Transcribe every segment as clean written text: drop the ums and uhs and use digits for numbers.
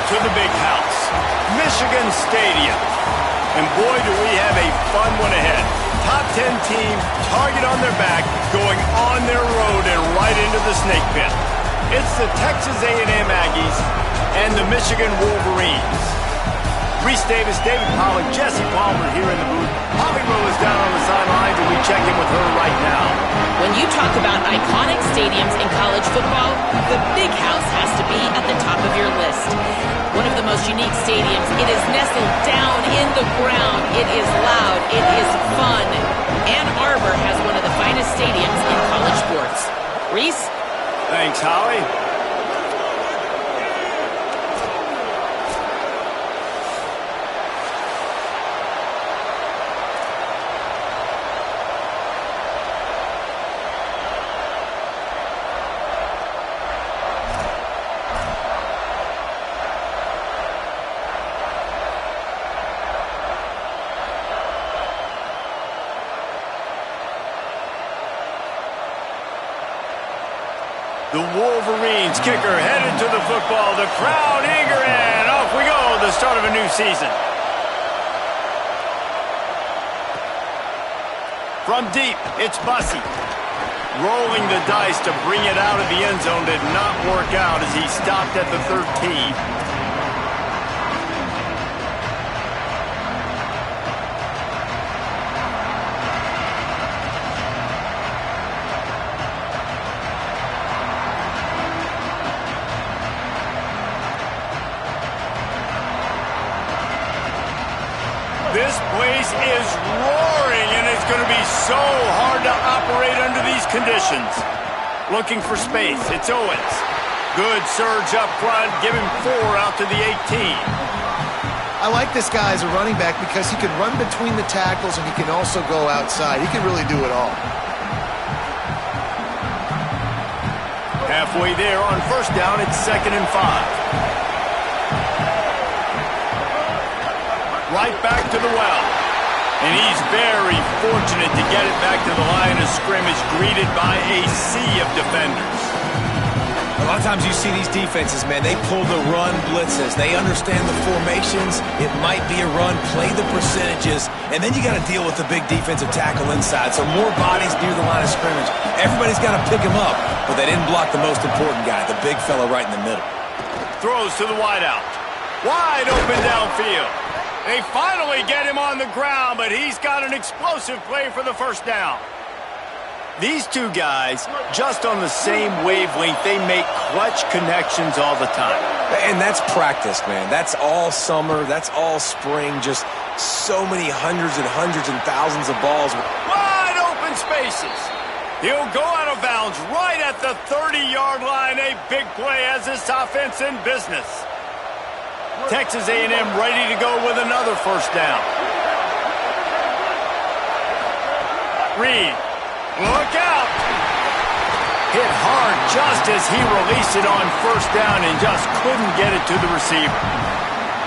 to the big house, Michigan Stadium. And boy, do we have a fun one ahead. Top 10 team, target on their back, going on their road and right into the snake pit. It's the Texas A&M Aggies and the Michigan Wolverines. Reese Davis, David Pollack, Jesse Palmer here in the booth. Holly Rowe is down on the sidelines, and we check in with her right now. When you talk about iconic stadiums in college football, the Big House has to be at the top of your list. One of the most unique stadiums. It is nestled down in the ground. It is loud. It is fun. Ann Arbor has one of the finest stadiums in college sports. Reese? Thanks, Holly. The Wolverines kicker headed to the football. The crowd eager, and off we go. The start of a new season. From deep, it's Bussey. Rolling the dice to bring it out of the end zone did not work out as he stopped at the 13. This place is roaring, and it's going to be so hard to operate under these conditions. Looking for space, it's Owens. Good surge up front, give him 4 out to the 18. I like this guy as a running back because he can run between the tackles and he can also go outside. He can really do it all. Halfway there on first down, it's 2nd and 5. Right back to the well. And he's very fortunate to get it back to the line of scrimmage, greeted by a sea of defenders. A lot of times you see these defenses, man, they pull the run blitzes. They understand the formations. It might be a run, play the percentages, and then you got to deal with the big defensive tackle inside. So more bodies near the line of scrimmage. Everybody's got to pick him up, but they didn't block the most important guy, the big fella right in the middle. Throws to the wideout. Wide open downfield. They finally get him on the ground, but he's got an explosive play for the first down. These two guys, just on the same wavelength, they make clutch connections all the time. And that's practice, man. That's all summer. That's all spring. Just so many hundreds and thousands of balls. Wide open spaces. He'll go out of bounds right at the 30-yard line. A big play as this offense in business. Texas A&M ready to go with another first down. Reed, look out. Hit hard just as he released it on first down and just couldn't get it to the receiver.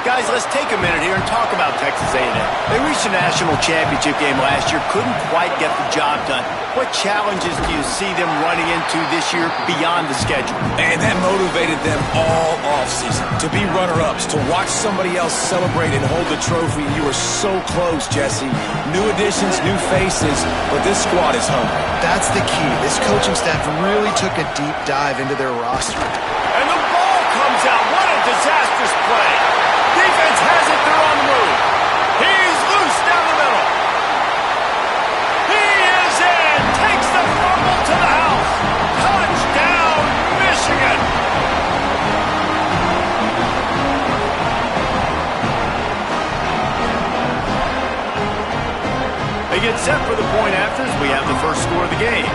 Guys, let's take a minute here and talk about Texas A&M. They reached a national championship game last year, couldn't quite get the job done. What challenges do you see them running into this year beyond the schedule? And that motivated them all offseason to be runner-ups, to watch somebody else celebrate and hold the trophy. You were so close, Jesse. New additions, new faces, but this squad is hungry. That's the key. This coaching staff really took a deep dive into their roster. And the ball comes out. What a disastrous play. Defense has it. They're on the move. He's loose down the middle. He is in. Takes the fumble to the house. Touchdown, Michigan. They get set for the point after as we have the first score of the game.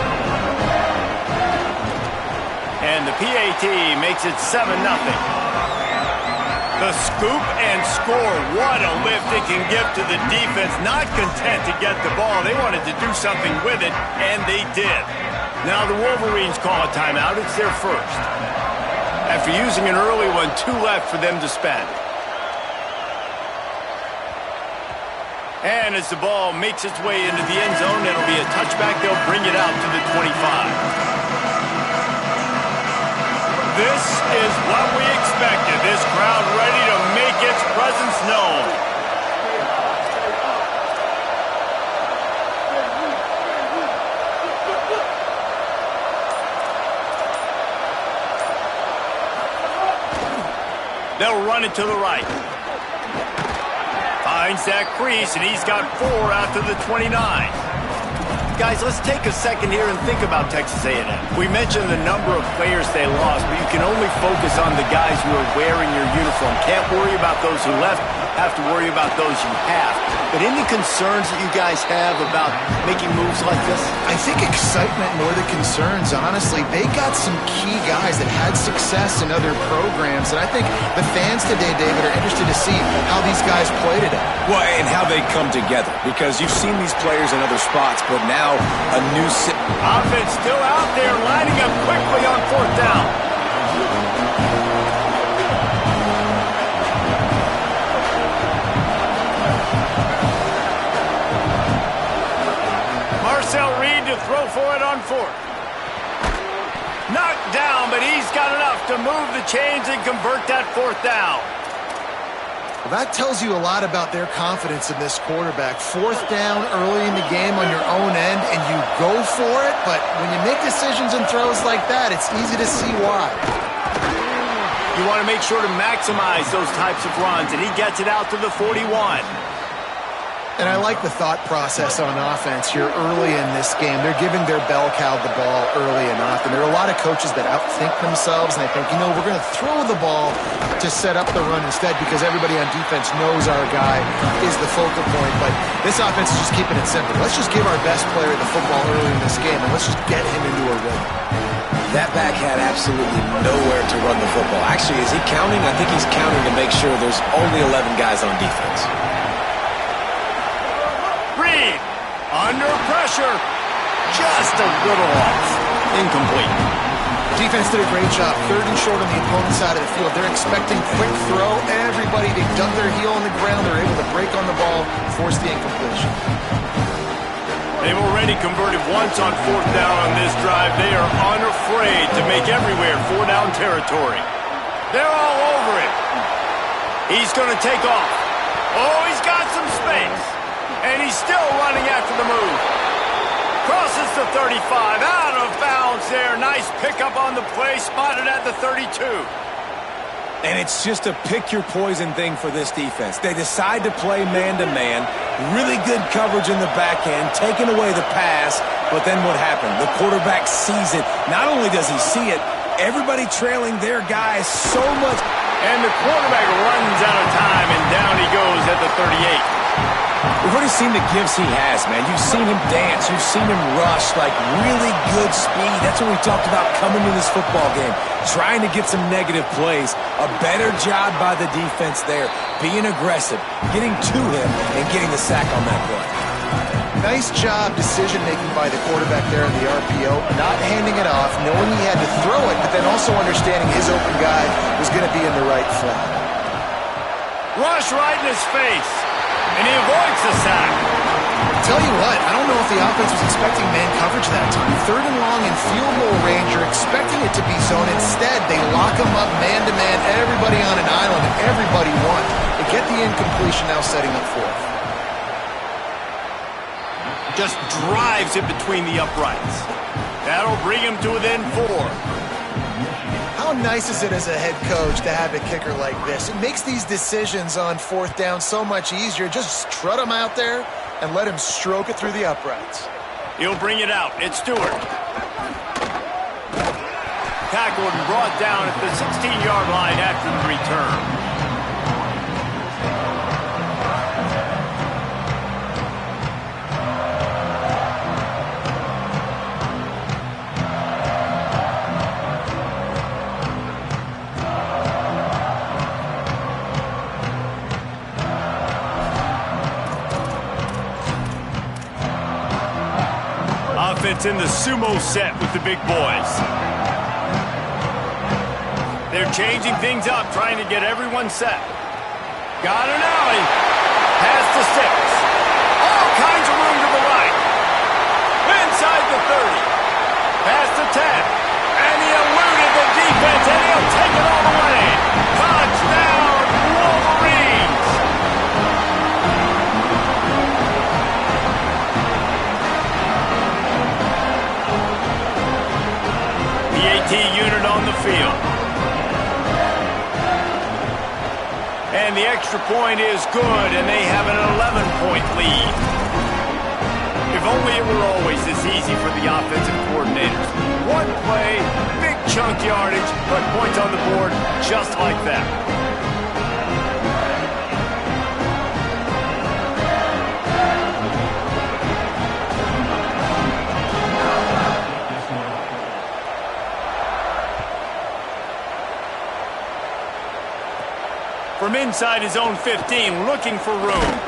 And the PAT makes it 7-0. The scoop and score. What a lift it can give to the defense. Not content to get the ball. They wanted to do something with it, and they did. Now the Wolverines call a timeout. It's their first. After using an early one, 2 left for them to spend. And as the ball makes its way into the end zone, it'll be a touchback. They'll bring it out to the 25. This is what we expected. This crowd ready to make its presence known. They'll run it to the right. Finds that crease, and he's got 4 out to the 29. Guys, let's take a second here and think about Texas A&M. We mentioned the number of players they lost, but you can only focus on the guys who are wearing your uniform. Can't worry about those who left, have to worry about those you have. But any concerns that you guys have about making moves like this? I think excitement more than concerns, honestly. They got some key guys that had success in other programs, and I think the fans today, David, are interested to see how these guys play today. Well, and how they come together, because you've seen these players in other spots, but now a new offense still out there, lining up quickly on 4th down. Marcel Reed to throw for it on 4th. Knocked down, but he's got enough to move the chains and convert that 4th down. Well, that tells you a lot about their confidence in this quarterback. 4th down early in the game on your own end, and you go for it, but when you make decisions and throws like that, it's easy to see why. You want to make sure to maximize those types of runs, and he gets it out to the 41. And I like the thought process on offense here early in this game. They're giving their bell cow the ball early and often. There are a lot of coaches that outthink themselves, and they think, you know, we're going to throw the ball to set up the run instead because everybody on defense knows our guy is the focal point. But this offense is just keeping it simple. Let's just give our best player the football early in this game, and let's just get him into a rhythm. That back had absolutely nowhere to run the football. Actually, is he counting? I think he's counting to make sure there's only 11 guys on defense. Reed, under pressure, just a little off. Incomplete. Defense did a great job. 3rd and short on the opponent's side of the field. They're expecting quick throw. Everybody, they dug their heel on the ground. They're able to break on the ball, force the incompletion. They've already converted once on 4th down on this drive. They are unafraid to make everywhere 4-down territory. They're all over it. He's going to take off. Oh, he's got some space. And he's still running after the move. Crosses the 35, out of bounds there. Nice pickup on the play, spotted at the 32. And it's just a pick-your-poison thing for this defense. They decide to play man-to-man, really good coverage in the back end, taking away the pass, but then what happened? The quarterback sees it. Not only does he see it, everybody trailing their guys so much. And the quarterback runs out of time, and down he goes at the 38. We've already seen the gifts he has, man. You've seen him dance. You've seen him rush, like really good speed. That's what we talked about coming to this football game, trying to get some negative plays. A better job by the defense there, being aggressive, getting to him, and getting the sack on that play. Nice job decision-making by the quarterback there in the RPO, not handing it off, knowing he had to throw it, but then also understanding his open guy was going to be in the right flat. Rush right in his face. And he avoids the sack. Tell you what, I don't know if the offense was expecting man coverage that time. 3rd and long in field goal range, you're expecting it to be zone. Instead, they lock him up man-to-man, everybody on an island, and everybody won. They get the incompletion, now setting up 4th. Just drives it between the uprights. That'll bring him to within 4. How nice is it as a head coach to have a kicker like this? It makes these decisions on 4th down so much easier. Just strut him out there and let him stroke it through the uprights. He'll bring it out. It's Stewart. Tackled and brought down at the 16-yard line after the return. Offense in the sumo set with the big boys. They're changing things up, trying to get everyone set. Got an alley. Past the 6. All kinds of room to the right. Inside the 30. Past the 10. And he eluded the defense. defense, and he'll take it all the way. Touchdown, Wolverines! The AT unit on the field. And the extra point is good, and they have an 11-point lead. If only it were always this easy for the offensive coordinators. One play, big chunk yardage, put points on the board just like that. From inside his own 15, looking for room.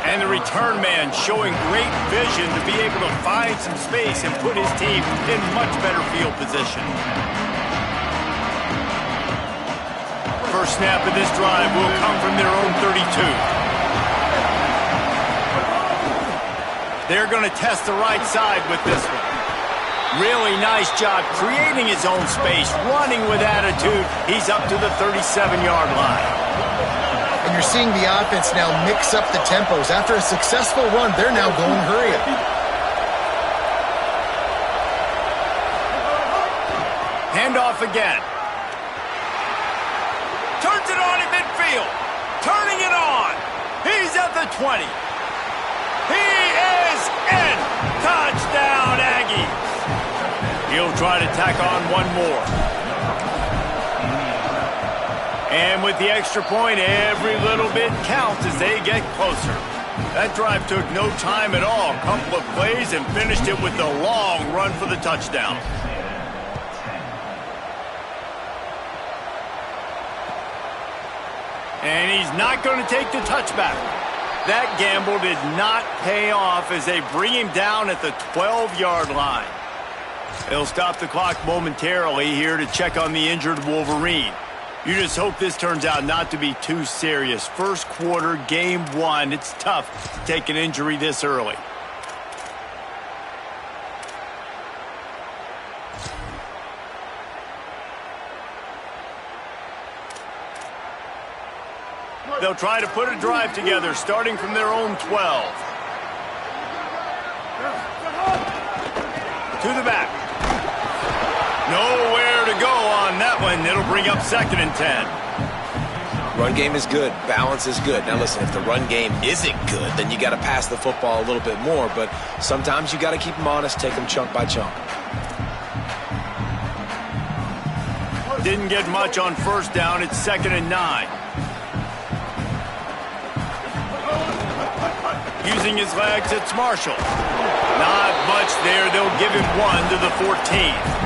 And the return man showing great vision to be able to find some space and put his team in much better field position. First snap of this drive will come from their own 32. They're going to test the right side with this one. Really nice job creating his own space, running with attitude. He's up to the 37-yard line. And you're seeing the offense now mix up the tempos. After a successful run, they're now going hurry up. Handoff again. Turns it on in midfield. Turning it on. He's at the 20. He is in. Touchdown, Aggies. He'll try to tack on one more. And with the extra point, every little bit counts as they get closer. That drive took no time at all. A couple of plays and finished it with the long run for the touchdown. And he's not going to take the touchback. That gamble did not pay off as they bring him down at the 12-yard line. They'll stop the clock momentarily here to check on the injured Wolverine. You just hope this turns out not to be too serious. First quarter, game one. It's tough to take an injury this early. They'll try to put a drive together, starting from their own 12. To the back. Nowhere to go on that one. It'll bring up 2nd and 10. Run game is good. Balance is good. Now listen, if the run game isn't good, then you got to pass the football a little bit more. But sometimes you got to keep them honest, take them chunk by chunk. Didn't get much on first down. It's 2nd and 9. Using his legs, it's Marshall. Not much there. They'll give him one to the 14.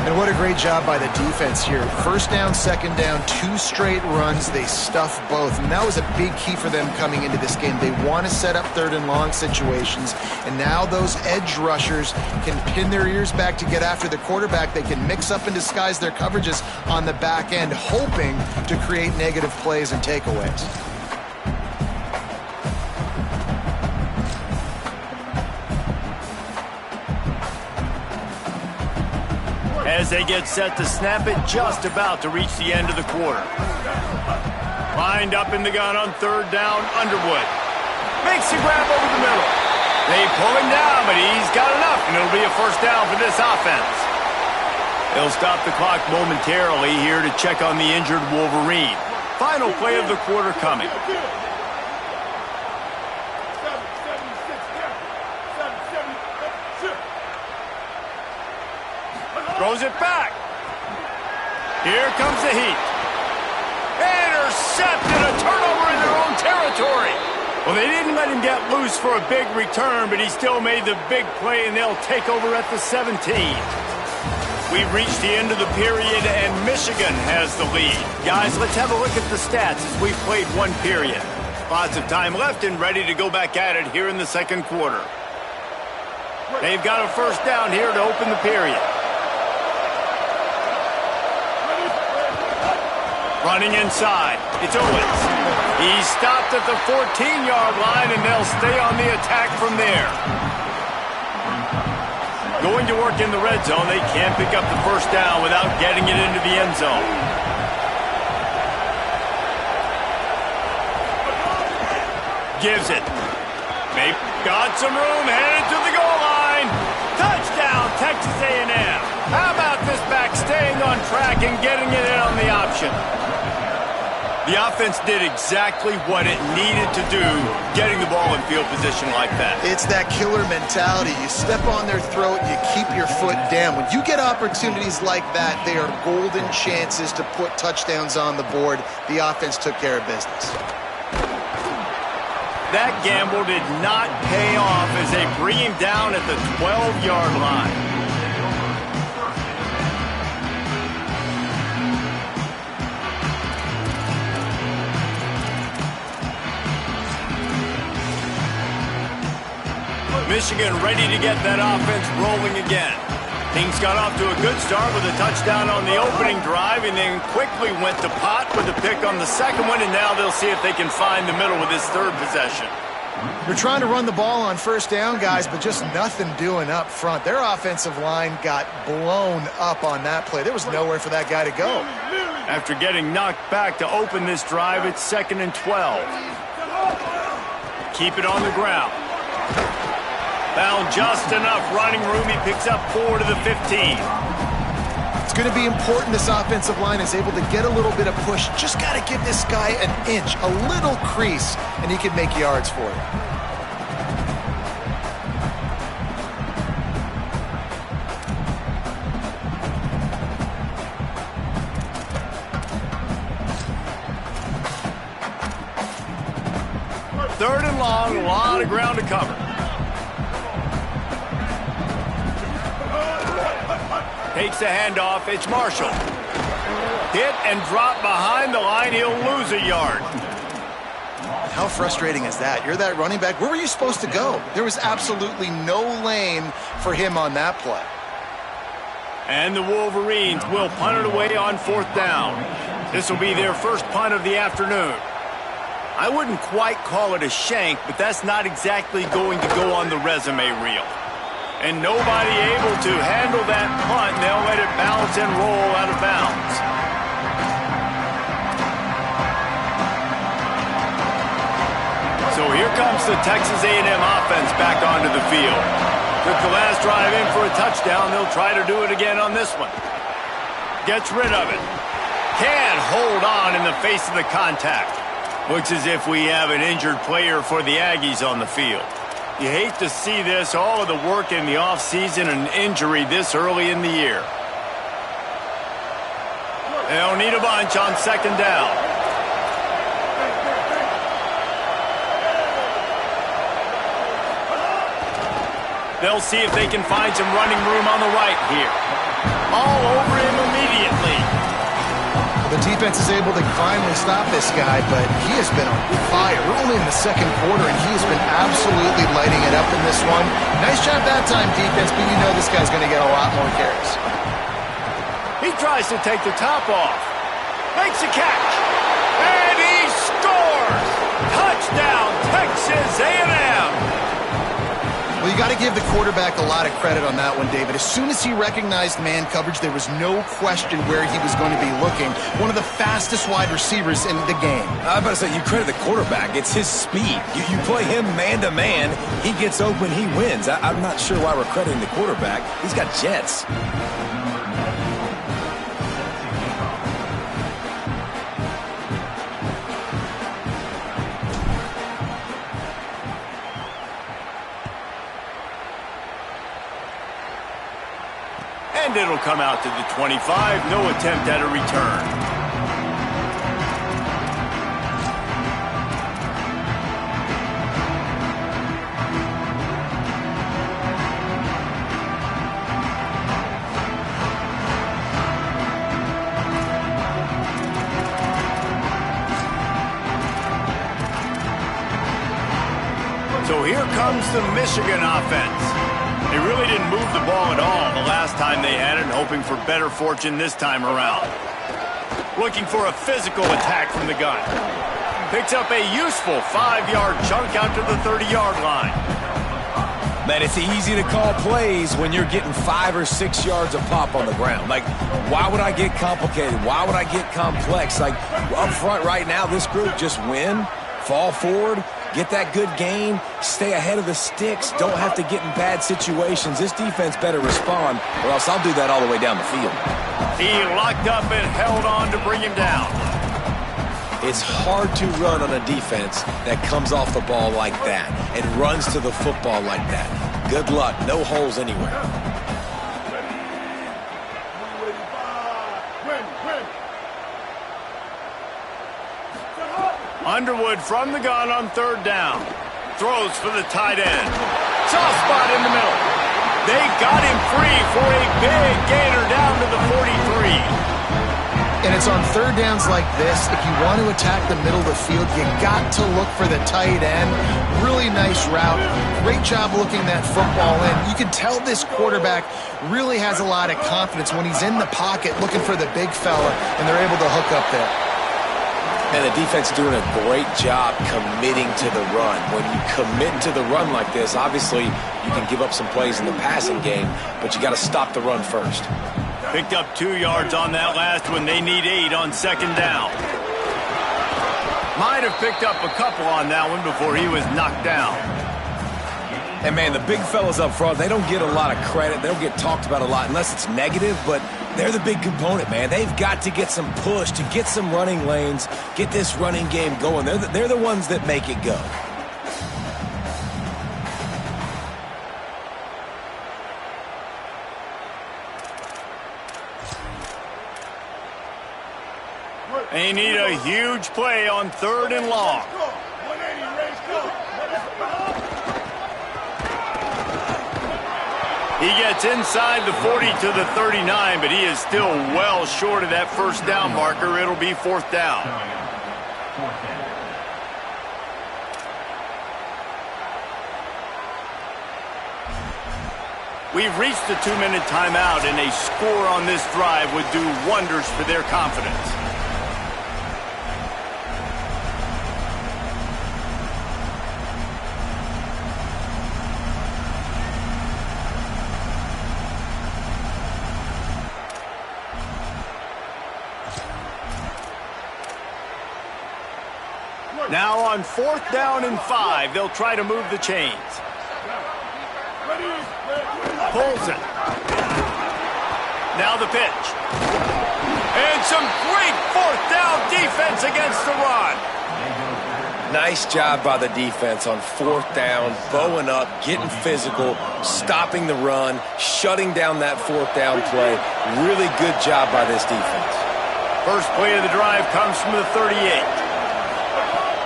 And what a great job by the defense here. First down, second down, 2 straight runs. They stuff both. And that was a big key for them coming into this game. They want to set up 3rd and long situations. And now those edge rushers can pin their ears back to get after the quarterback. They can mix up and disguise their coverages on the back end, hoping to create negative plays and takeaways. As they get set to snap it, just about to reach the end of the quarter. Lined up in the gun on 3rd down, Underwood. Makes the grab over the middle. They pull him down, but he's got enough, and it'll be a first down for this offense. They'll stop the clock momentarily here to check on the injured Wolverine. Final play of the quarter coming. Throws it back. Here comes the heat. Intercepted, a turnover in their own territory. Well, they didn't let him get loose for a big return, but he still made the big play, and they'll take over at the 17. We've reached the end of the period, and Michigan has the lead. Guys, let's have a look at the stats as we've played one period. Lots of time left and ready to go back at it here in the second quarter. They've got a first down here to open the period. Running inside, it's Owens. He's stopped at the 14-yard line, and they'll stay on the attack from there. Going to work in the red zone, they can't pick up the first down without getting it into the end zone. Gives it. They've got some room, headed to the goal line. Touchdown, Texas A&M. How about this back staying on track and getting it in on the option? The offense did exactly what it needed to do, getting the ball in field position like that. It's that killer mentality. You step on their throat, you keep your foot down. When you get opportunities like that, they are golden chances to put touchdowns on the board. The offense took care of business. That gamble did not pay off as they bring him down at the 12-yard line. Michigan ready to get that offense rolling again. Things got off to a good start with a touchdown on the opening drive and then quickly went to pot with a pick on the second one, and now they'll see if they can find the middle with this third possession. They're trying to run the ball on first down, guys, but just nothing doing up front. Their offensive line got blown up on that play. There was nowhere for that guy to go. After getting knocked back to open this drive, it's 2nd and 12. Keep it on the ground. Found just enough running room. He picks up 4 to the 15. It's going to be important this offensive line is able to get a little bit of push. Just got to give this guy an inch, a little crease, and he can make yards for you. Third and long, a lot of ground to cover. Takes the handoff. It's Marshall. Hit and drop behind the line. He'll lose a yard. How frustrating is that? You're that running back. Where were you supposed to go? There was absolutely no lane for him on that play. And the Wolverines will punt it away on 4th down. This will be their first punt of the afternoon. I wouldn't quite call it a shank, but that's not exactly going to go on the resume reel. And nobody able to handle that punt, and they'll let it bounce and roll out of bounds. So here comes the Texas A&M offense back onto the field. Took the last drive in for a touchdown. They'll try to do it again on this one. Gets rid of it. Can't hold on in the face of the contact. Looks as if we have an injured player for the Aggies on the field. You hate to see this, all of the work in the offseason and injury this early in the year. They'll need a bunch on 2nd down. They'll see if they can find some running room on the right here. All over him immediately. The defense is able to finally stop this guy, but he has been on fire. We're only in the 2nd quarter, and he has been absolutely lighting it up in this one. Nice job that time, defense, but you know this guy's going to get a lot more carries. He tries to take the top off. Makes a catch. And he scores! Touchdown, Texas A&M! Well, you got to give the quarterback a lot of credit on that one, David. As soon as he recognized man coverage, there was no question where he was going to be looking. One of the fastest wide receivers in the game. I'm about to say, you credit the quarterback. It's his speed. You play him man-to-man, he gets open, he wins. I'm not sure why we're crediting the quarterback. He's got jets. And it'll come out to the 25. No attempt at a return. So here comes the Michigan offense. They really didn't move the ball at all the last time they had it, hoping for better fortune this time around. Looking for a physical attack from the gun. Picks up a useful 5-yard chunk out to the 30-yard line. Man, it's easy to call plays when you're getting 5 or 6 yards of pop on the ground. Like, why would I get complicated? Why would I get complex? Like, up front right now, this group just win, fall forward, get that good gain, stay ahead of the sticks, don't have to get in bad situations. This defense better respond, or else I'll do that all the way down the field. He locked up and held on to bring him down. It's hard to run on a defense that comes off the ball like that and runs to the football like that. Good luck. No holes anywhere. Underwood from the gun on third down. Throws for the tight end. Soft spot in the middle. They got him free for a big gainer down to the 43. And it's on third downs like this, if you want to attack the middle of the field, you got to look for the tight end. Really nice route. Great job looking that football in. You can tell this quarterback really has a lot of confidence when he's in the pocket looking for the big fella, and they're able to hook up there. And the defense doing a great job committing to the run. When you commit to the run like this, obviously you can give up some plays in the passing game, but you got to stop the run first. Picked up 2 yards on that last one. They need 8 on second down. Might have picked up a couple on that one before he was knocked down. And, man, the big fellas up front, they don't get a lot of credit. They don't get talked about a lot unless it's negative, but they're the big component, man. They've got to get some push, to get some running lanes, get this running game going. They're the ones that make it go. They need a huge play on third and long. He gets inside the 40 to the 39, but he is still well short of that first down marker. It'll be fourth down. We've reached the 2-minute timeout, and a score on this drive would do wonders for their confidence. Now on fourth down and 5, they'll try to move the chains. Pulls it. Now the pitch. And some great fourth down defense against the run. Nice job by the defense on fourth down, bowing up, getting physical, stopping the run, shutting down that fourth down play. Really good job by this defense. First play of the drive comes from the 38.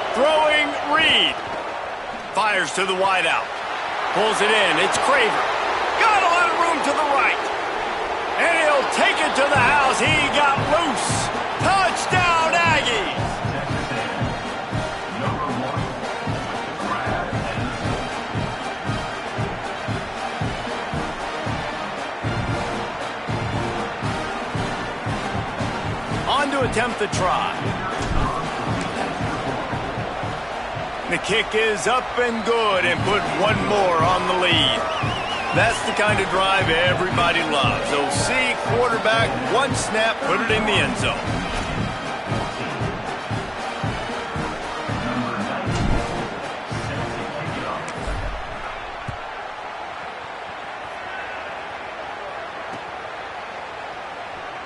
Throwing Reed. Fires to the wideout. Pulls it in. It's Craver. Got a lot of room to the right. And he'll take it to the house. He got loose. Touchdown, Aggies. On to attempt the try. The kick is up and good, and put one more on the lead. That's the kind of drive everybody loves. They'll see quarterback, one snap, put it in the end zone.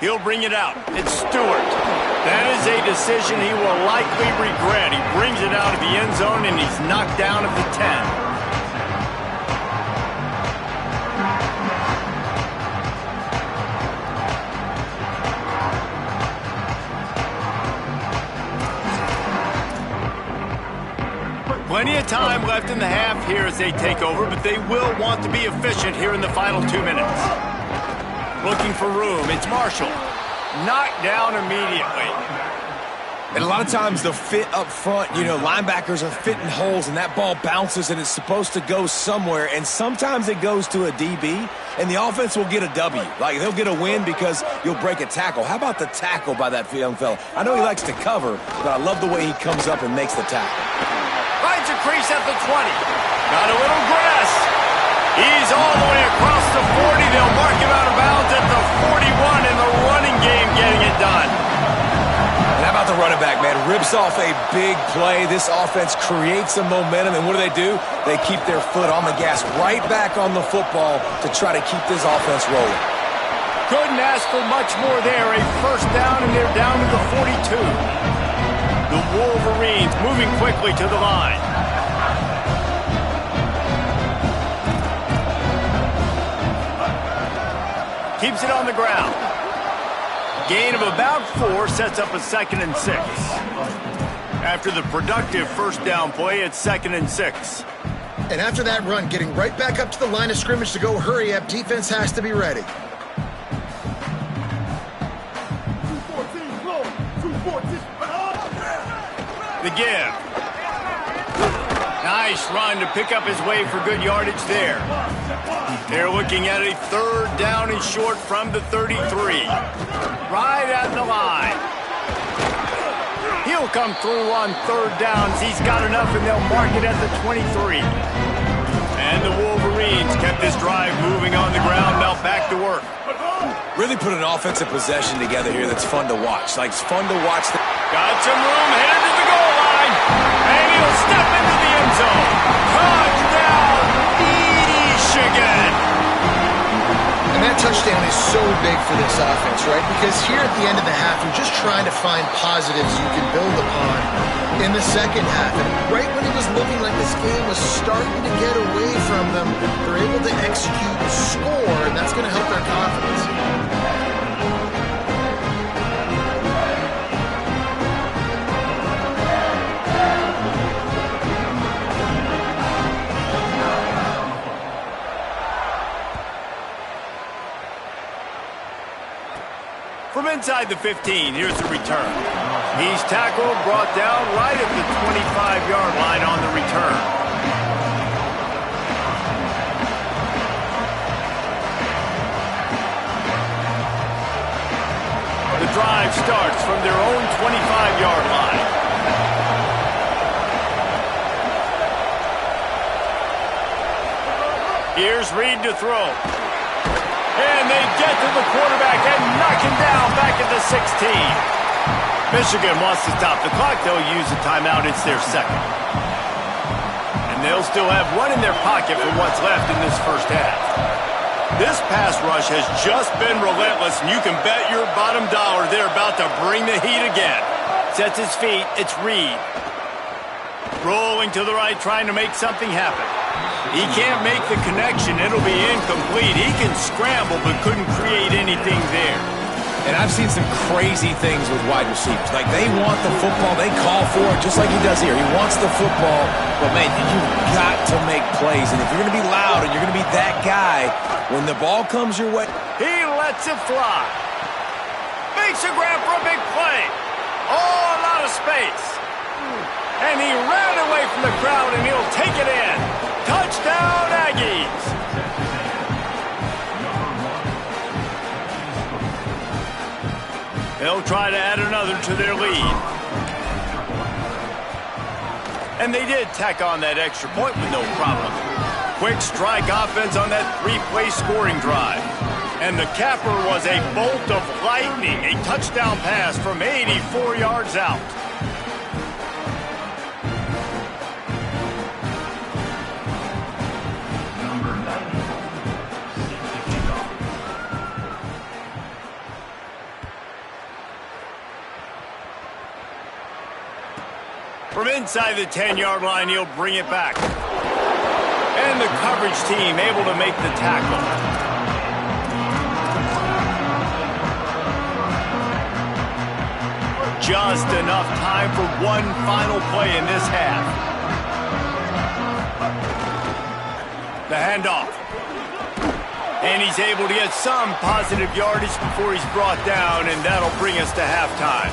He'll bring it out. It's Stewart. That is a decision he will likely regret. He brings it out of the end zone, and he's knocked down at the 10. Plenty of time left in the half here as they take over, but they will want to be efficient here in the final 2 minutes. Looking for room. It's Marshall. Knocked down immediately. And a lot of times the fit up front, you know, linebackers are fitting holes and that ball bounces and it's supposed to go somewhere. And sometimes it goes to a DB and the offense will get a W. Like they'll get a win because you'll break a tackle. How about the tackle by that young fella? I know he likes to cover, but I love the way he comes up and makes the tackle. Finds a crease at the 20. Got a little grass. He's all the way across the 40. They'll mark him out of bounds at the 41 in the running game getting it done. And how about the running back, man? Rips off a big play. This offense creates some momentum, and what do? They keep their foot on the gas right back on the football to try to keep this offense rolling. Couldn't ask for much more there. A first down, and they're down to the 42. The Wolverines moving quickly to the line. Keeps it on the ground. Gain of about 4 sets up a 2nd and 6. After the productive first down play, it's 2nd and 6. And after that run, getting right back up to the line of scrimmage to go hurry up, defense has to be ready. The give. Nice run to pick up his way for good yardage there. They're looking at a 3rd down and short from the 33. Right at the line. He'll come through on 3rd downs. He's got enough, and they'll mark it at the 23. And the Wolverines kept this drive moving on the ground. Now back to work. Really put an offensive possession together here that's fun to watch. Like, it's fun to watch. Got some room, headed to the goal line. And he'll step into the end zone. Touchdown, Michigan. And that touchdown is so big for this offense, right? Because here at the end of the half, you're just trying to find positives you can build upon in the second half. And right when it was looking like this game was starting to get away from them, they're able to execute, score, and that's going to help their confidence. From inside the 15, here's the return. He's tackled, brought down right at the 25-yard line on the return. The drive starts from their own 25-yard line. Here's Reed to throw. And they get to the quarterback and knock him down back at the 16. Michigan wants to stop the clock. They'll use a timeout. It's their 2nd. And they'll still have one in their pocket for what's left in this first half. This pass rush has just been relentless, and you can bet your bottom dollar they're about to bring the heat again. Sets his feet. It's Reed. Rolling to the right, trying to make something happen. He can't make the connection. It'll be incomplete. He can scramble, but couldn't create anything there. And I've seen some crazy things with wide receivers. Like, they want the football. They call for it just like he does here. He wants the football. But, man, you've got to make plays. And if you're going to be loud and you're going to be that guy, when the ball comes your way. He lets it fly. Makes a grab for a big play. Oh, a lot of space. And he ran away from the crowd, and he'll take it in. Touchdown, Aggies! They'll try to add another to their lead. And they did tack on that extra point with no problem. Quick strike offense on that 3-play scoring drive. And the capper was a bolt of lightning, a touchdown pass from 84 yards out. From inside the 10-yard line, he'll bring it back. And the coverage team able to make the tackle. Just enough time for one final play in this half. The handoff. And he's able to get some positive yardage before he's brought down, and that'll bring us to halftime.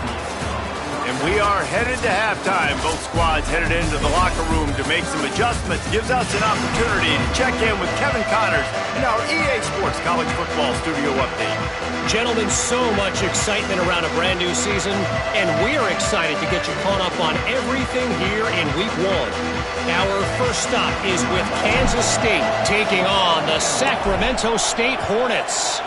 And we are headed to halftime. Both squads headed into the locker room to make some adjustments. Gives us an opportunity to check in with Kevin Connors in our EA Sports College Football Studio Update. Gentlemen, so much excitement around a brand new season, and we're excited to get you caught up on everything here in Week 1. Our first stop is with Kansas State taking on the Sacramento State Hornets.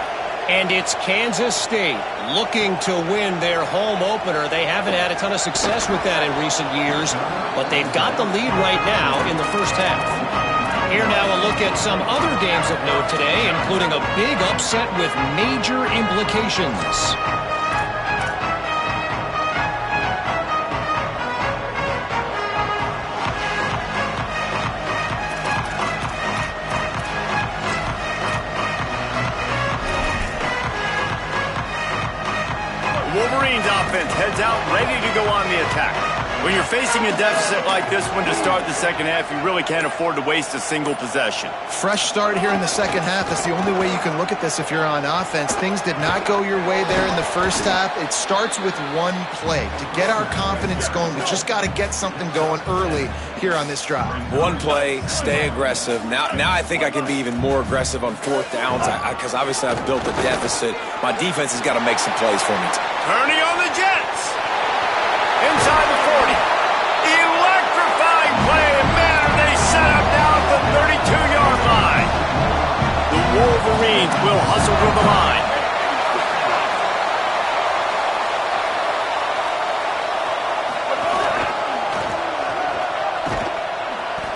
And it's Kansas State looking to win their home opener. They haven't had a ton of success with that in recent years, but they've got the lead right now in the first half. Here now a look at some other games of note today, including a big upset with major implications. Wolverines offense heads out ready to go on the attack. When you're facing a deficit like this one to start the second half, you really can't afford to waste a single possession. Fresh start here in the second half. That's the only way you can look at this if you're on offense. Things did not go your way there in the first half. It starts with one play. To get our confidence going, we just got to get something going early here on this drive. One play, stay aggressive. Now I think I can be even more aggressive on fourth downs because obviously I've built a deficit. My defense has got to make some plays for me. Turning on the Jets. Inside the 40. Electrifying play, and man, they set up down at the 32-yard line. The Wolverines will hustle to the line.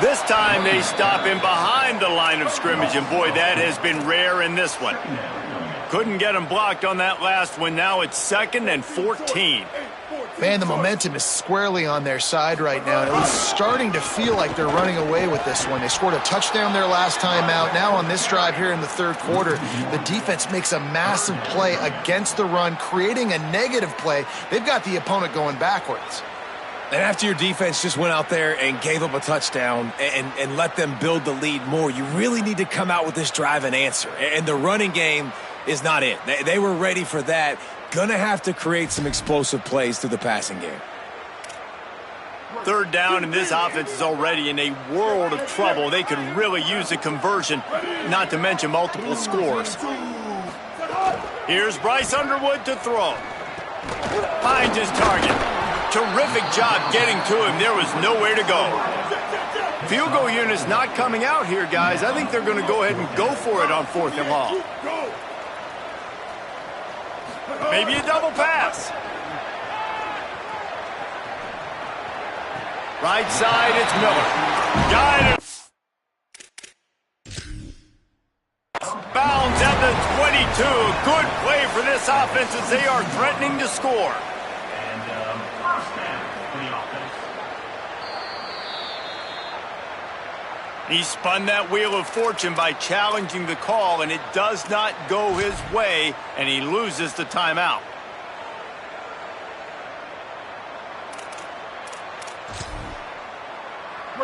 This time they stop him behind the line of scrimmage, and boy, that has been rare in this one. Couldn't get him blocked on that last one. Now it's 2nd and 14. Man, the momentum is squarely on their side right now. And it was starting to feel like they're running away with this one. They scored a touchdown their last time out. Now on this drive here in the third quarter, the defense makes a massive play against the run, creating a negative play. They've got the opponent going backwards. And after your defense just went out there and gave up a touchdown and let them build the lead more, you really need to come out with this drive and answer. And the running game is not it. They were ready for that. Gonna have to create some explosive plays through the passing game. Third down, and this offense is already in a world of trouble. They could really use a conversion, not to mention multiple scores. Here's Bryce Underwood to throw. Finds his target. Terrific job getting to him. There was nowhere to go. Field goal unit's not coming out here, guys. I think they're going to go ahead and go for it on 4th and long. Maybe a double pass. Right side, it's Miller. Got it. Bounds at the 22. Good play for this offense as they are threatening to score. He spun that wheel of fortune by challenging the call, and it does not go his way, and he loses the timeout.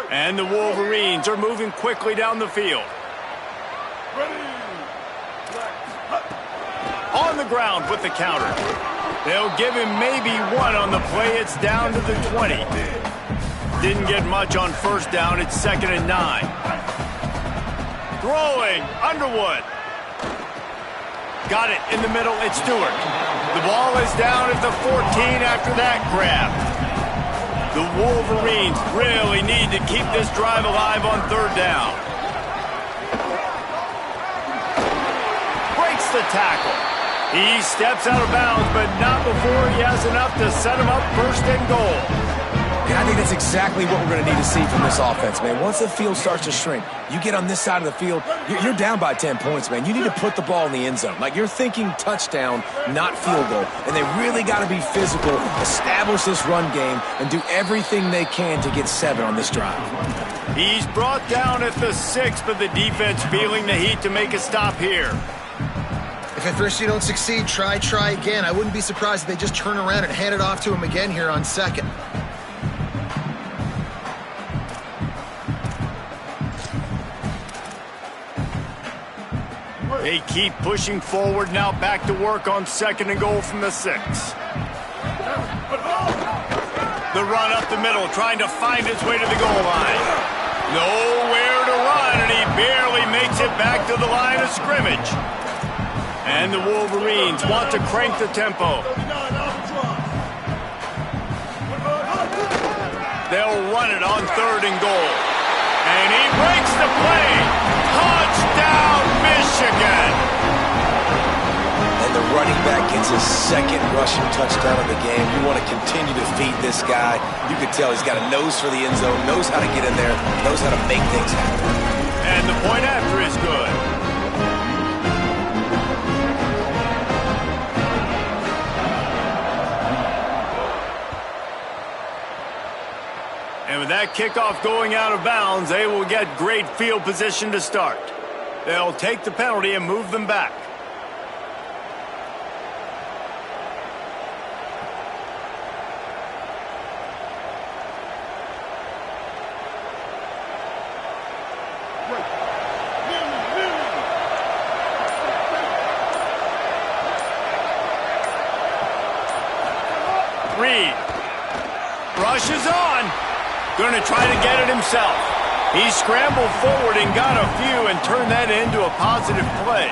And the Wolverines are moving quickly down the field. On the ground with the counter. They'll give him maybe one on the play. It's down to the 20. Didn't get much on first down. It's 2nd and 9. Throwing, Underwood. Got it in the middle. It's Stewart. The ball is down at the 14 after that grab. The Wolverines really need to keep this drive alive on third down. Breaks the tackle. He steps out of bounds, but not before he has enough to set him up 1st and goal. And I think that's exactly what we're going to need to see from this offense, man. Once the field starts to shrink, you get on this side of the field, you're down by 10 points, man. You need to put the ball in the end zone. Like, you're thinking touchdown, not field goal. And they really got to be physical, establish this run game, and do everything they can to get 7 on this drive. He's brought down at the 6, but the defense feeling the heat to make a stop here. If at first you don't succeed, try again. I wouldn't be surprised if they just turn around and hand it off to him again here on 2nd. They keep pushing forward now, back to work on 2nd and goal from the 6. The run up the middle, trying to find its way to the goal line. Nowhere to run, and he barely makes it back to the line of scrimmage. And the Wolverines want to crank the tempo. They'll run it on 3rd and goal. And he breaks the play. Touchdown, Michigan! And the running back gets his 2nd rushing touchdown of the game. You want to continue to feed this guy. You can tell he's got a nose for the end zone, knows how to get in there, knows how to make things happen. And the point after is good. And with that kickoff going out of bounds, they will get great field position to start. They'll take the penalty and move them back. Reed rushes on. Going to try to get it himself. He scrambled forward and got a few and turned that into a positive play.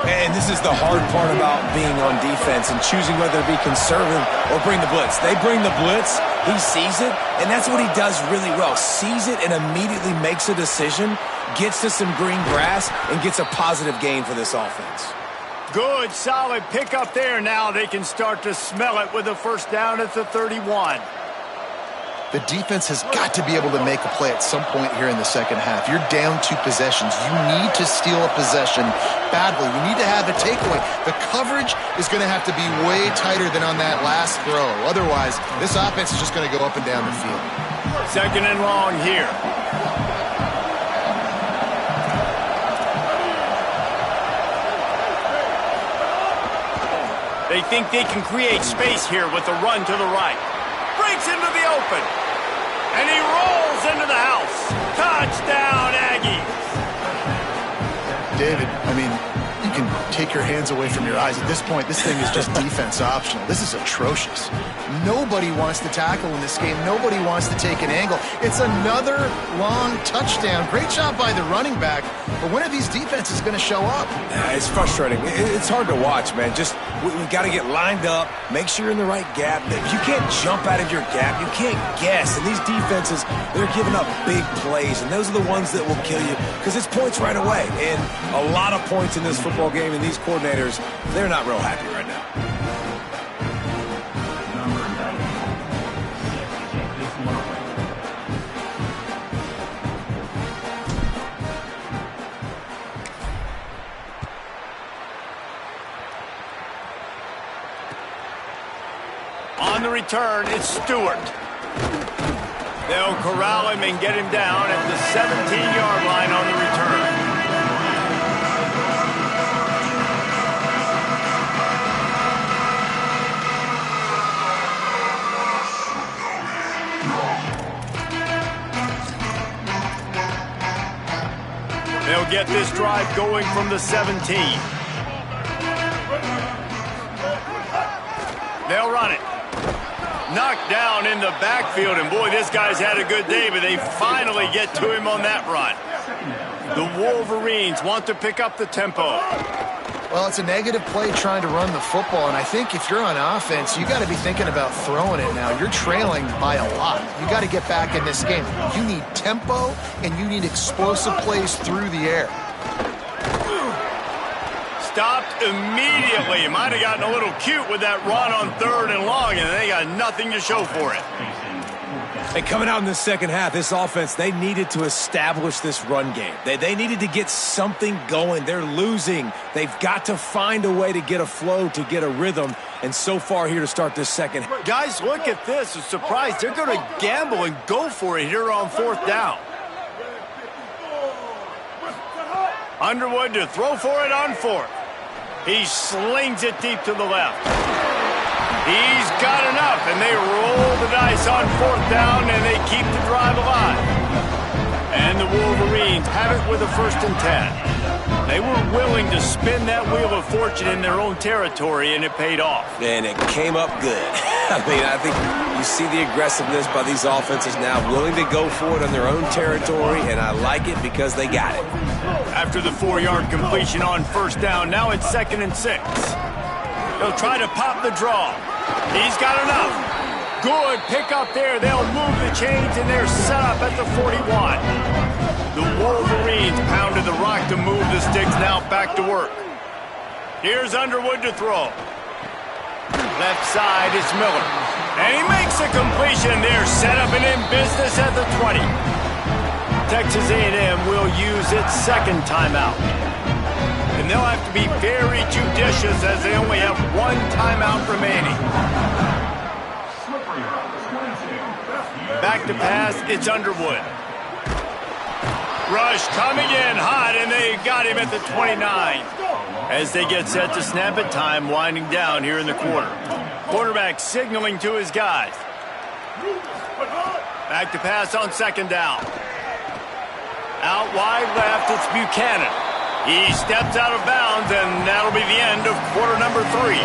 And this is the hard part about being on defense and choosing whether to be conservative or bring the blitz. They bring the blitz, he sees it, and that's what he does really well. Sees it and immediately makes a decision, gets to some green grass, and gets a positive gain for this offense. Good, solid pickup there. Now they can start to smell it with a 1st down at the 31. The defense has got to be able to make a play at some point here in the second half. You're down 2 possessions. You need to steal a possession badly. You need to have a takeaway. The coverage is going to have to be way tighter than on that last throw. Otherwise, this offense is just going to go up and down the field. 2nd and long here. They think they can create space here with the run to the right. Breaks into the open. And he rolls into the house. Touchdown, Aggies. David, I mean, you can take your hands away from your eyes. At this point, this thing is just defense optional. This is atrocious. Nobody wants to tackle in this game. Nobody wants to take an angle. It's another long touchdown. Great job by the running back. But when are these defenses going to show up? It's frustrating. It's hard to watch, man. Just we got to get lined up, make sure you're in the right gap. If you can't jump out of your gap, you can't guess. And these defenses, they're giving up big plays, and those are the ones that will kill you because it's points right away. And a lot of points in this football game, and these coordinators, they're not real happy right now. On the return, it's Stewart. They'll corral him and get him down at the 17-yard line on the return. They'll get this drive going from the 17. They'll run it. Knocked down in the backfield, and boy, this guy's had a good day, but they finally get to him on that run. The Wolverines want to pick up the tempo. Well, it's a negative play trying to run the football, and I think if you're on offense, you got to be thinking about throwing it now. You're trailing by a lot. You got to get back in this game. You need tempo, and you need explosive plays through the air. Stopped immediately. Might have gotten a little cute with that run on 3rd and long, and they got nothing to show for it. And coming out in the second half, this offense, they needed to establish this run game. They needed to get something going. They're losing. They've got to find a way to get a flow, to get a rhythm. And so far here to start this second. Guys, look at this. I'm surprised. They're going to gamble and go for it here on 4th down. Underwood to throw for it on 4th. He slings it deep to the left. He's got enough, and they roll the dice on 4th down, and they keep the drive alive. And the Wolverines have it with a 1st and 10. They were willing to spin that wheel of fortune in their own territory, and it paid off. And it came up good. I think you see the aggressiveness by these offenses now, willing to go for it on their own territory, and I like it because they got it. After the 4-yard completion on first down, now it's 2nd and 6. They'll try to pop the draw. He's got enough. Good pick up there. They'll move the chains, and they're set up at the 41. The Wolverines pounded the rock to move the sticks, now back to work. Here's Underwood to throw. Left side, it's Miller. And he makes a completion. They're set up and in business at the 20. Texas A&M will use its second timeout. And they'll have to be very judicious as they only have one timeout remaining. Back to pass, it's Underwood. Rush coming in hot, and they got him at the 29. As they get set to snap it, time winding down here in the quarter. Quarterback signaling to his guys. Back to pass on second down. Out wide left, it's Buchanan. He steps out of bounds, and that'll be the end of quarter number 3.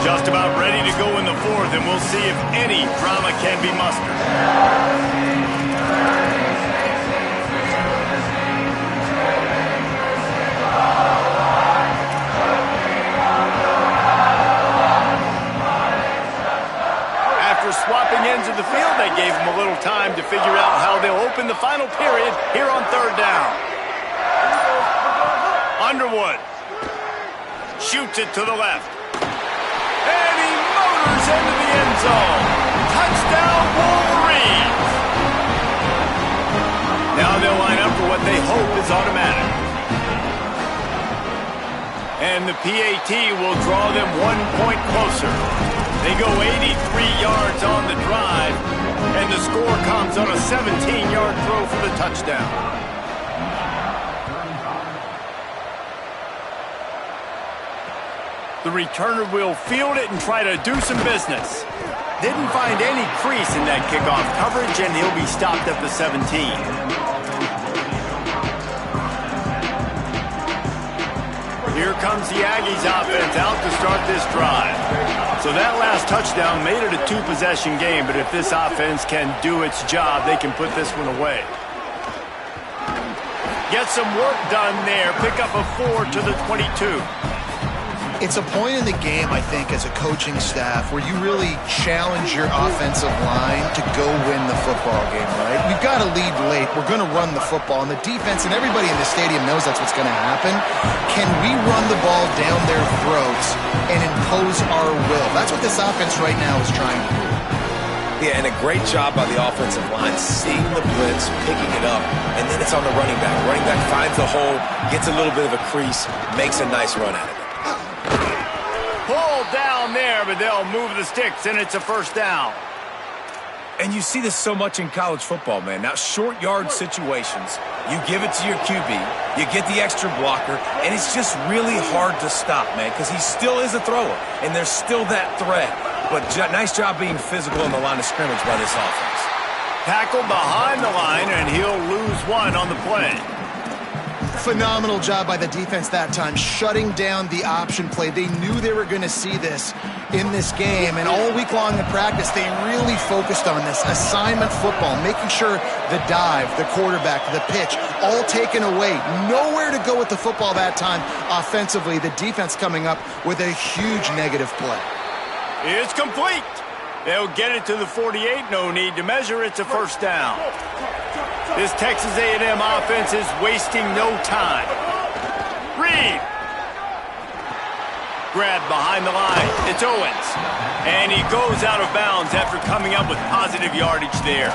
Just about ready to go in the 4th, and we'll see if any drama can be mustered. Swapping ends of the field, they gave him a little time to figure out how they'll open the final period here on third down. Underwood shoots it to the left. And he motors into the end zone. Touchdown, Wolverines! Now they'll line up for what they hope is automatic. And the PAT will draw them 1 point closer. They go 83 yards on the drive, and the score comes on a 17-yard throw for the touchdown. The returner will field it and try to do some business. Didn't find any crease in that kickoff coverage, and he'll be stopped at the 17. Here comes the Aggies offense out to start this drive. So that last touchdown made it a 2-possession game, but if this offense can do its job, they can put this one away. Get some work done there. Pick up a 4 to the 22. It's a point in the game, I think, as a coaching staff where you really challenge your offensive line to go win the football game, right? We've got to lead late. We're going to run the football, and the defense and everybody in the stadium knows that's what's going to happen. Can we run the ball down their throats and impose our will? That's what this offense right now is trying to do. Yeah, and a great job by the offensive line, seeing the blitz, picking it up, and then it's on the running back. Running back finds the hole, gets a little bit of a crease, makes a nice run at it. Pulled down there, but they'll move the sticks, and it's a first down. And you see this so much in college football, man. Now, short yard situations, you give it to your QB, you get the extra blocker, and it's just really hard to stop, man, because he still is a thrower, and there's still that threat. But nice job being physical in the line of scrimmage by this offense. Tackled behind the line, and he'll lose 1 on the play. Phenomenal job by the defense that time, shutting down the option play. They knew they were going to see this in this game, and all week long in practice, they really focused on this assignment football, making sure the dive, the quarterback, the pitch, all taken away. Nowhere to go with the football that time offensively. The defense coming up with a huge negative play. It's complete. They'll get it to the 48. No need to measure. It's a first down. This Texas A&M offense is wasting no time. Reed. Grabbed behind the line. It's Owens. And he goes out of bounds after coming up with positive yardage there.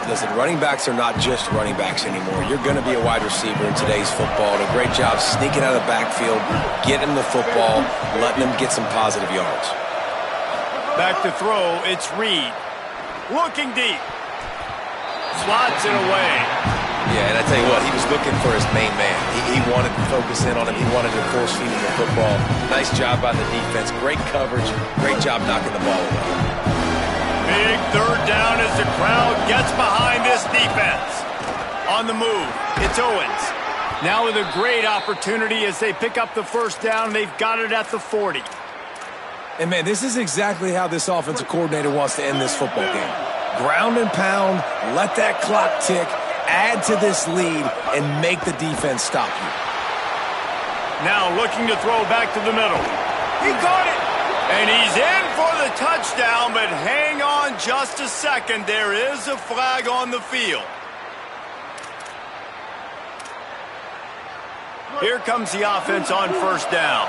Listen, running backs are not just running backs anymore. You're going to be a wide receiver in today's football. And a great job sneaking out of the backfield, getting the football, letting them get some positive yards. Back to throw, it's Reed. Looking deep. Slots it away. Yeah, and I tell you what, he was looking for his main man. He wanted to focus in on him. He wanted to force feed him the football. Nice job by the defense. Great coverage. Great job knocking the ball away. Big third down as the crowd gets behind this defense. On the move, it's Owens. Now with a great opportunity as they pick up the first down. They've got it at the 40. And, man, this is exactly how this offensive coordinator wants to end this football game. Ground and pound, let that clock tick, add to this lead, and make the defense stop you. Now looking to throw back to the middle. He caught it! And he's in for the touchdown, but hang on just a second. There is a flag on the field. Here comes the offense on first down.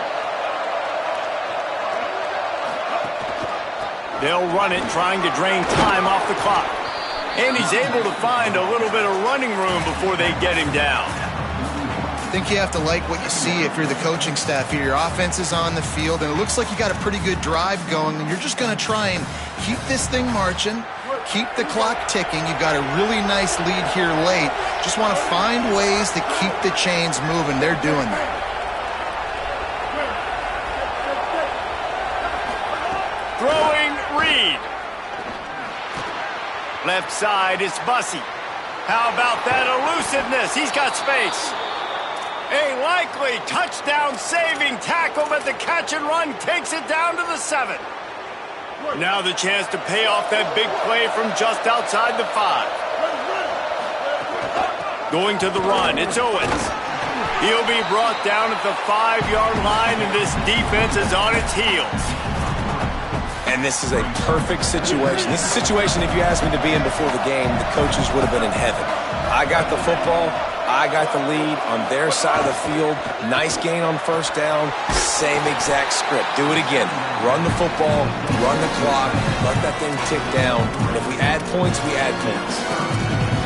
They'll run it, trying to drain time off the clock. And he's able to find a little bit of running room before they get him down. I think you have to like what you see if you're the coaching staff here. Your offense is on the field, and it looks like you got a pretty good drive going, and you're just going to try and keep this thing marching, keep the clock ticking. You've got a really nice lead here late. Just want to find ways to keep the chains moving. They're doing that. Throwing Reed. Left side is Bussey. How about that elusiveness? He's got space. A likely touchdown-saving tackle, but the catch and run takes it down to the 7. Now the chance to pay off that big play from just outside the 5. Going to the run, it's Owens. He'll be brought down at the 5-yard line, and this defense is on its heels. And this is a perfect situation. This is a situation, if you asked me to be in before the game, the coaches would have been in heaven. I got the football. I got the lead on their side of the field. Nice gain on first down. Same exact script. Do it again. Run the football, run the clock, let that thing tick down. And if we add points, we add points.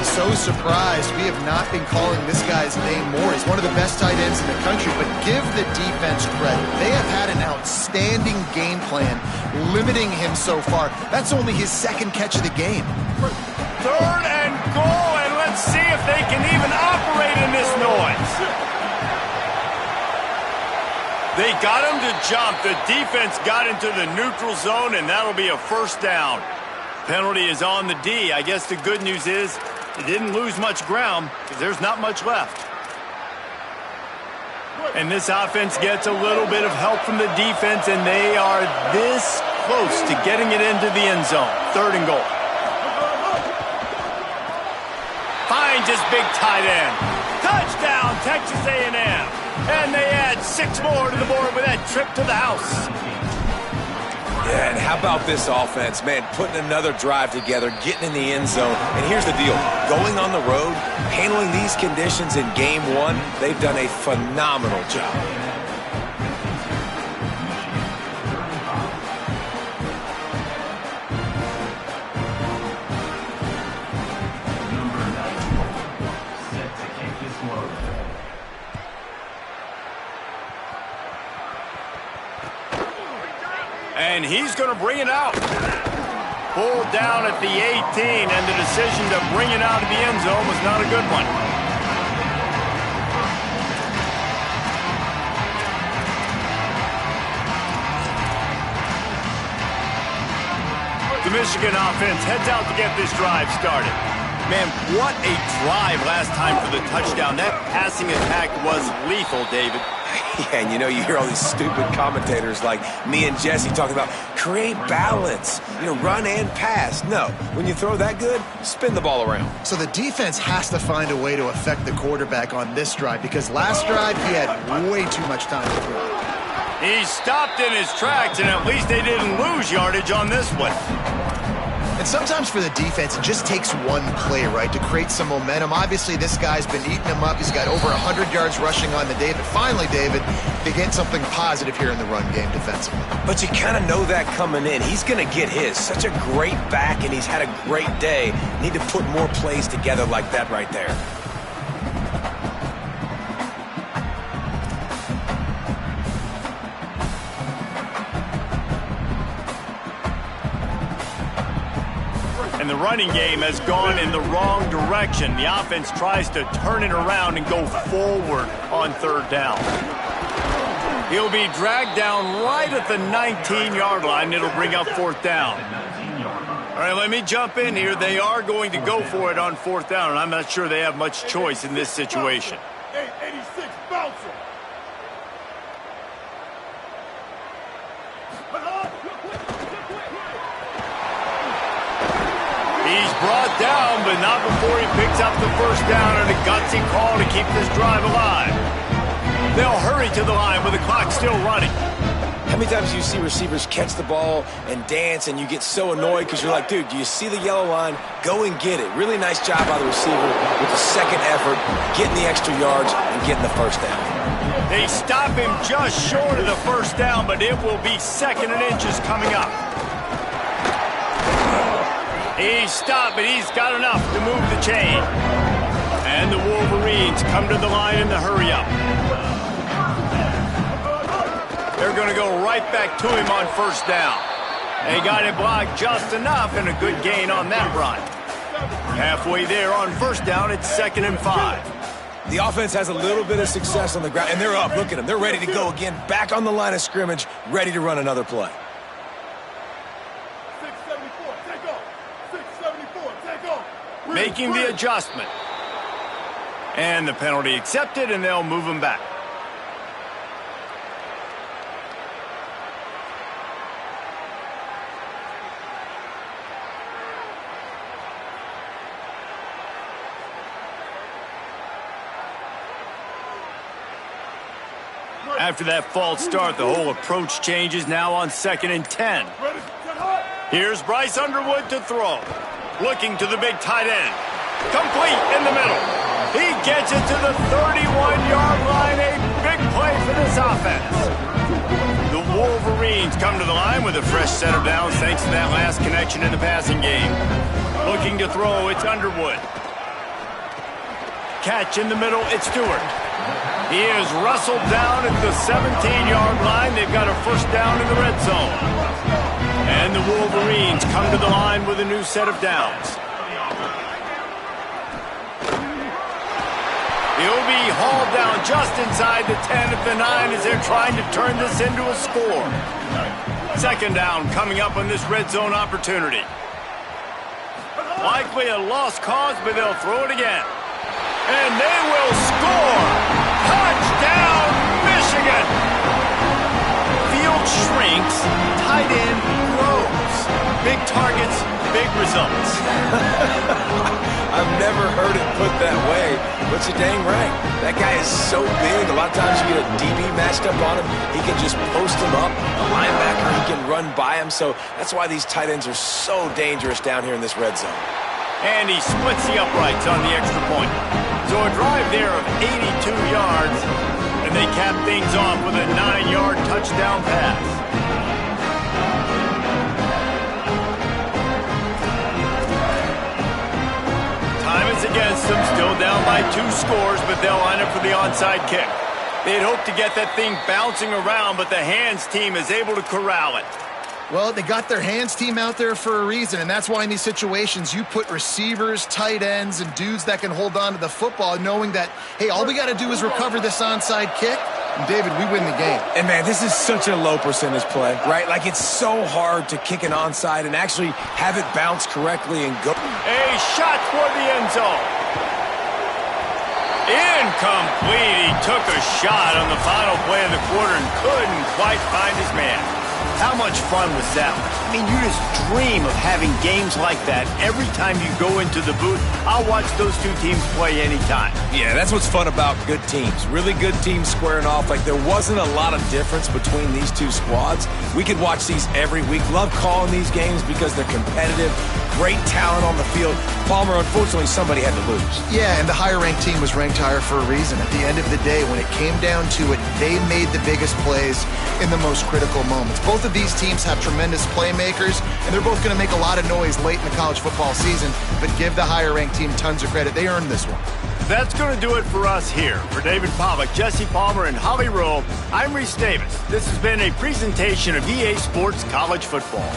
So surprised we have not been calling this guy's name more. He's one of the best tight ends in the country, but give the defense credit. They have had an outstanding game plan limiting him so far. That's only his second catch of the game. 3rd and goal, and let's see if they can even operate in this noise. They got him to jump. The defense got into the neutral zone, and that'll be a first down. Penalty is on the D. I guess the good news is it didn't lose much ground because there's not much left. And this offense gets a little bit of help from the defense, and they are this close to getting it into the end zone. 3rd and goal. Finds his big tight end. Touchdown, Texas A&M. And they add 6 more to the board with that trip to the house. Yeah, and how about this offense, man, putting another drive together, getting in the end zone. And here's the deal. Going on the road, handling these conditions in game 1, they've done a phenomenal job. And he's going to bring it out. Pulled down at the 18, and the decision to bring it out of the end zone was not a good one. The Michigan offense heads out to get this drive started. Man, what a drive last time for the touchdown. That passing attack was lethal, David. Yeah, and you hear all these stupid commentators like me and Jesse talking about create balance, run and pass. No, when you throw that good, spin the ball around. So the defense has to find a way to affect the quarterback on this drive, because last drive he had way too much time to throw. He stopped in his tracks, and at least they didn't lose yardage on this one. And sometimes for the defense, it just takes one play, right, to create some momentum. Obviously, this guy's been eating him up. He's got over 100 yards rushing on the day. But finally, David, they get something positive here in the run game defensively. But you kind of know that coming in. He's going to get his. Such a great back, and he's had a great day. Need to put more plays together like that right there. And the running game has gone in the wrong direction. The offense tries to turn it around and go forward on 3rd down. He'll be dragged down right at the 19-yard line. It'll bring up 4th down. All right, let me jump in here. They are going to go for it on 4th down, and I'm not sure they have much choice in this situation. brought down, but not before he picks up the first down and a gutsy call to keep this drive alive. They'll hurry to the line with the clock still running. How many times do you see receivers catch the ball and dance and you get so annoyed because you're like, dude, do you see the yellow line? Go and get it. Really nice job by the receiver with the second effort, getting the extra yards and getting the first down. They stop him just short of the first down, but it will be 2nd and inches coming up. He stopped, but he's got enough to move the chain. And the Wolverines come to the line in the hurry-up. They're going to go right back to him on first down. They got it blocked just enough and a good gain on that run. Halfway there on first down, it's 2nd and 5. The offense has a little bit of success on the ground, and they're up. Look at them. They're ready to go again, back on the line of scrimmage, ready to run another play. 674, take off. 674, take off. Making the adjustment. And the penalty accepted, and they'll move him back. After that false start, the whole approach changes now on 2nd and 10. Here's Bryce Underwood to throw. Looking to the big tight end. Complete in the middle. He gets it to the 31-yard line. A big play for this offense. The Wolverines come to the line with a fresh set of downs thanks to that last connection in the passing game. Looking to throw, it's Underwood. Catch in the middle, it's Stewart. He is rustled down at the 17-yard line. They've got a first down in the red zone. And the Wolverines come to the line with a new set of downs. He'll be hauled down just inside the 10 at the 9 as they're trying to turn this into a score. 2nd down coming up on this red zone opportunity. Likely a lost cause, but they'll throw it again. And they will score! Touchdown, Michigan! Field shrinks, tight end grows. Big targets, big results. I've never heard it put that way, but you're dang right. That guy is so big. A lot of times you get a DB matched up on him. He can just post him up. A linebacker, he can run by him. So that's why these tight ends are so dangerous down here in this red zone. And he splits the uprights on the extra point. So a drive there of 82 yards, and they cap things off with a 9-yard touchdown pass. Time is against them, still down by 2 scores, but they'll line up for the onside kick. They'd hoped to get that thing bouncing around, but the hands team is able to corral it. Well, they got their hands team out there for a reason, and that's why in these situations you put receivers, tight ends, and dudes that can hold on to the football, knowing that, hey, all we got to do is recover this onside kick, and David, we win the game. And, man, this is such a low percentage play, right? Like, it's so hard to kick an onside and actually have it bounce correctly and go. A shot toward the end zone. Incomplete. He took a shot on the final play of the quarter and couldn't quite find his man. How much fun was that? I mean, you just dream of having games like that every time you go into the booth. I'll watch those two teams play anytime. Yeah, that's what's fun about good teams. Really good teams squaring off. Like, there wasn't a lot of difference between these two squads. We could watch these every week. Love calling these games because they're competitive. Great talent on the field. Palmer, unfortunately, somebody had to lose. Yeah, and the higher-ranked team was ranked higher for a reason. At the end of the day, when it came down to it, they made the biggest plays in the most critical moments. Both of these teams have tremendous playmakers, and they're both going to make a lot of noise late in the college football season, but give the higher-ranked team tons of credit. They earned this one. That's going to do it for us here. For David Pollock, Jesse Palmer, and Holly Rowe, I'm Reese Davis. This has been a presentation of EA Sports College Football.